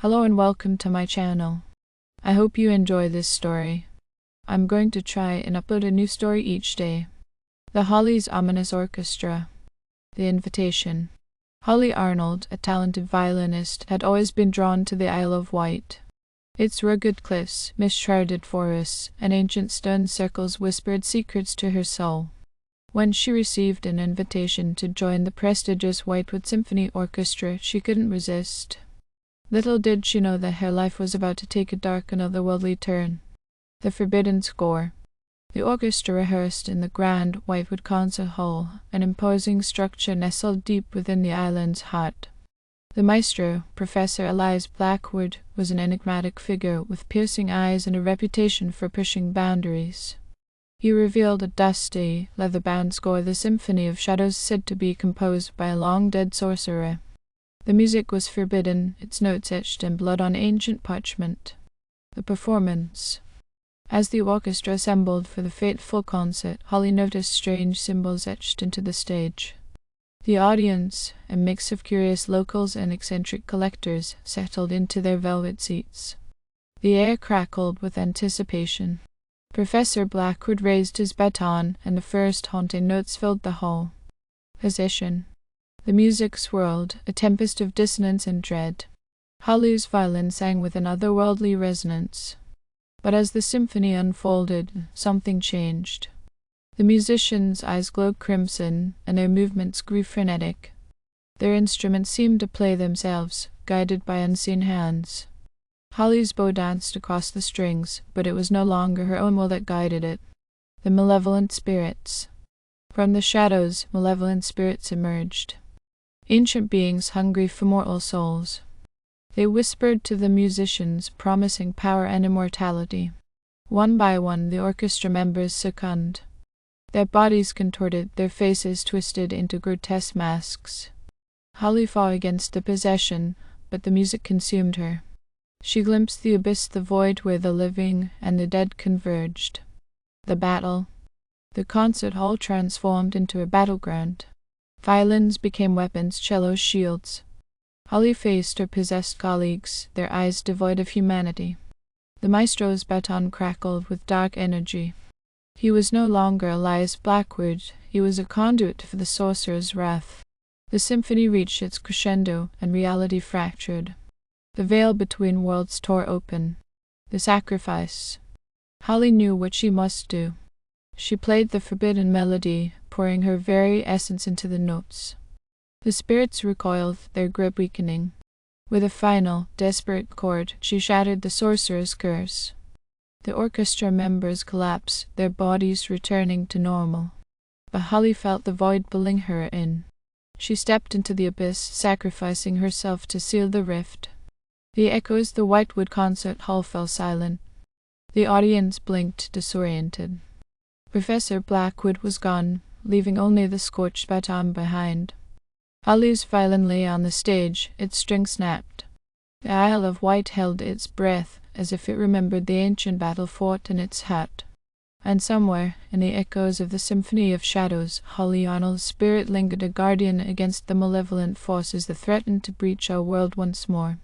Hello and welcome to my channel. I hope you enjoy this story. I'm going to try and upload a new story each day. The Holly's Ominous Orchestra. The Invitation. Holly Arnold, a talented violinist, had always been drawn to the Isle of Wight. Its rugged cliffs, mist-shrouded forests, and ancient stone circles whispered secrets to her soul. When she received an invitation to join the prestigious Whitewood Symphony Orchestra, she couldn't resist. Little did she know that her life was about to take a dark and otherworldly turn. The Forbidden Score. The orchestra rehearsed in the grand Whitewood Concert Hall, an imposing structure nestled deep within the island's heart. The maestro, Professor Elias Blackwood, was an enigmatic figure with piercing eyes and a reputation for pushing boundaries. He revealed a dusty, leather-bound score, the Symphony of Shadows, said to be composed by a long-dead sorcerer. The music was forbidden, its notes etched in blood on ancient parchment. The performance. As the orchestra assembled for the fateful concert, Holly noticed strange symbols etched into the stage. The audience, a mix of curious locals and eccentric collectors, settled into their velvet seats. The air crackled with anticipation. Professor Blackwood raised his baton, and the first haunting notes filled the hall. Position. The music swirled, a tempest of dissonance and dread. Holly's violin sang with an otherworldly resonance. But as the symphony unfolded, something changed. The musicians' eyes glowed crimson, and their movements grew frenetic. Their instruments seemed to play themselves, guided by unseen hands. Holly's bow danced across the strings, but it was no longer her own will that guided it. The malevolent spirits. From the shadows, malevolent spirits emerged. Ancient beings hungry for mortal souls. They whispered to the musicians, promising power and immortality. One by one, the orchestra members succumbed. Their bodies contorted, their faces twisted into grotesque masks. Holly fought against the possession, but the music consumed her. She glimpsed the abyss, the void where the living and the dead converged. The battle. The concert hall transformed into a battleground. Violins became weapons, cellos shields. Holly faced her possessed colleagues, their eyes devoid of humanity. The maestro's baton crackled with dark energy. He was no longer Elias Blackwood, he was a conduit for the sorcerer's wrath. The symphony reached its crescendo, and reality fractured. The veil between worlds tore open. The sacrifice. Holly knew what she must do. She played the forbidden melody, pouring her very essence into the notes. The spirits recoiled, their grip weakening. With a final, desperate chord, she shattered the sorcerer's curse. The orchestra members collapsed, their bodies returning to normal. But Holly felt the void pulling her in. She stepped into the abyss, sacrificing herself to seal the rift. The echoes of the Whitewood Concert Hall fell silent. The audience blinked, disoriented. Professor Blackwood was gone, leaving only the scorched baton behind. Holly's violin lay on the stage, its string snapped. The Isle of Wight held its breath, as if it remembered the ancient battle fought in its heart. And somewhere, in the echoes of the Symphony of Shadows, Holly Arnold's spirit lingered, a guardian against the malevolent forces that threatened to breach our world once more.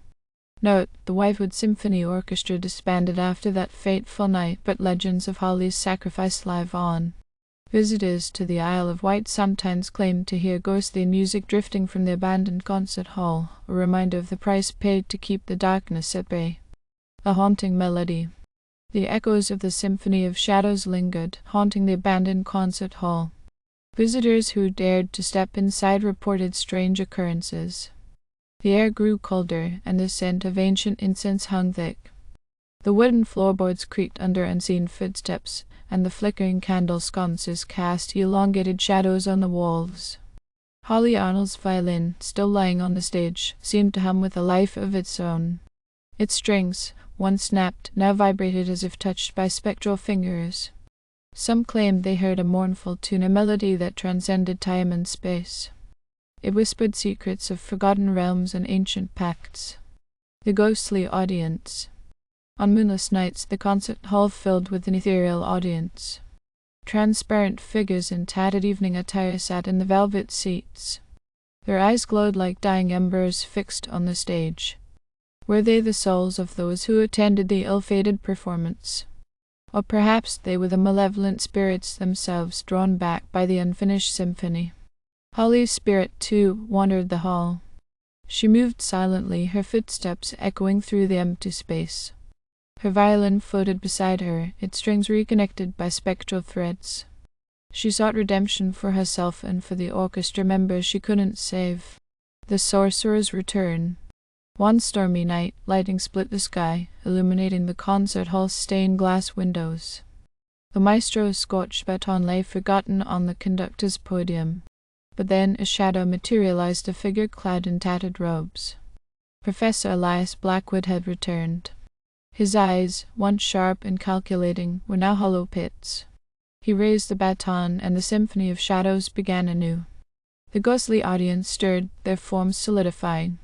Note: the Whitewood Symphony Orchestra disbanded after that fateful night, but legends of Holly's sacrifice live on. Visitors to the Isle of Wight sometimes claimed to hear ghostly music drifting from the abandoned concert hall, a reminder of the price paid to keep the darkness at bay. A haunting melody. The echoes of the Symphony of Shadows lingered, haunting the abandoned concert hall. Visitors who dared to step inside reported strange occurrences. The air grew colder, and the scent of ancient incense hung thick. The wooden floorboards creaked under unseen footsteps, and the flickering candle sconces cast elongated shadows on the walls. Holly Arnold's violin, still lying on the stage, seemed to hum with a life of its own. Its strings, once snapped, now vibrated as if touched by spectral fingers. Some claimed they heard a mournful tune, a melody that transcended time and space. It whispered secrets of forgotten realms and ancient pacts. The ghostly audience. On moonless nights, the concert hall filled with an ethereal audience. Transparent figures in tattered evening attire sat in the velvet seats. Their eyes glowed like dying embers fixed on the stage. Were they the souls of those who attended the ill-fated performance? Or perhaps they were the malevolent spirits themselves drawn back by the unfinished symphony. Holly's spirit, too, wandered the hall. She moved silently, her footsteps echoing through the empty space. Her violin floated beside her, its strings reconnected by spectral threads. She sought redemption for herself and for the orchestra members she couldn't save. The sorcerer's return. One stormy night, lightning split the sky, illuminating the concert hall's stained glass windows. The maestro's scorched baton lay forgotten on the conductor's podium, but then a shadow materialized, a figure clad in tattered robes. Professor Elias Blackwood had returned. His eyes, once sharp and calculating, were now hollow pits. He raised the baton, and the symphony of shadows began anew. The ghostly audience stirred, their forms solidifying.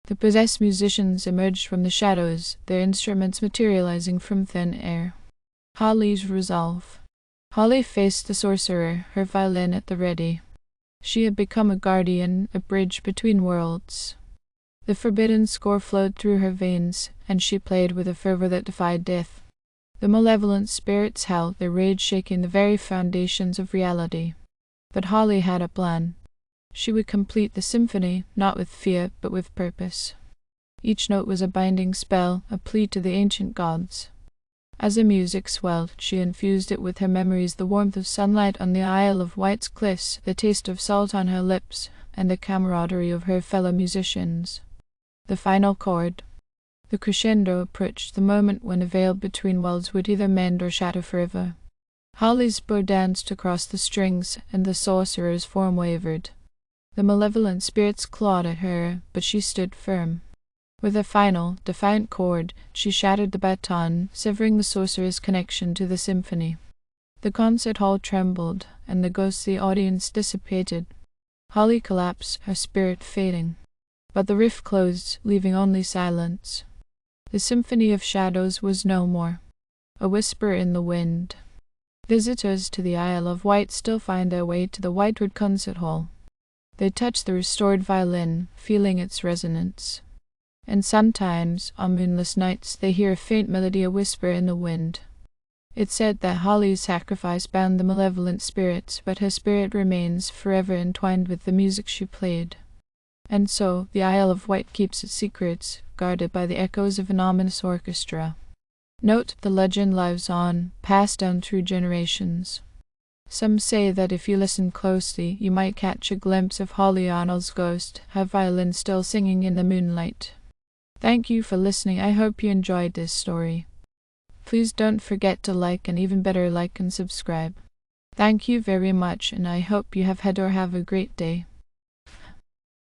The possessed musicians emerged from the shadows, their instruments materializing from thin air. Holly's resolve. Holly faced the sorcerer, her violin at the ready. She had become a guardian, a bridge between worlds. The forbidden score flowed through her veins, and she played with a fervor that defied death. The malevolent spirits howled, their rage shaking the very foundations of reality. But Holly had a plan. She would complete the symphony, not with fear, but with purpose. Each note was a binding spell, a plea to the ancient gods. As the music swelled, she infused it with her memories, the warmth of sunlight on the Isle of Wight's cliffs, the taste of salt on her lips, and the camaraderie of her fellow musicians. The final chord. The crescendo approached, the moment when a veil between worlds would either mend or shatter forever. Holly's bow danced across the strings, and the sorcerer's form wavered. The malevolent spirits clawed at her, but she stood firm. With a final, defiant chord, she shattered the baton, severing the sorcerer's connection to the symphony. The concert hall trembled, and the ghostly audience dissipated. Holly collapsed, her spirit fading. But the rift closed, leaving only silence. The symphony of shadows was no more. A whisper in the wind. Visitors to the Isle of Wight still find their way to the Whitewood Concert Hall. They touch the restored violin, feeling its resonance. And sometimes, on moonless nights, they hear a faint melody, a whisper in the wind. It's said that Holly's sacrifice bound the malevolent spirits, but her spirit remains forever entwined with the music she played. And so, the Isle of Wight keeps its secrets, guarded by the echoes of an ominous orchestra. Note, the legend lives on, passed down through generations. Some say that if you listen closely, you might catch a glimpse of Holly Arnold's ghost, her violin still singing in the moonlight. Thank you for listening. I hope you enjoyed this story. Please don't forget to like, and even better, like and subscribe. Thank you very much, and I hope you have had or have a great day.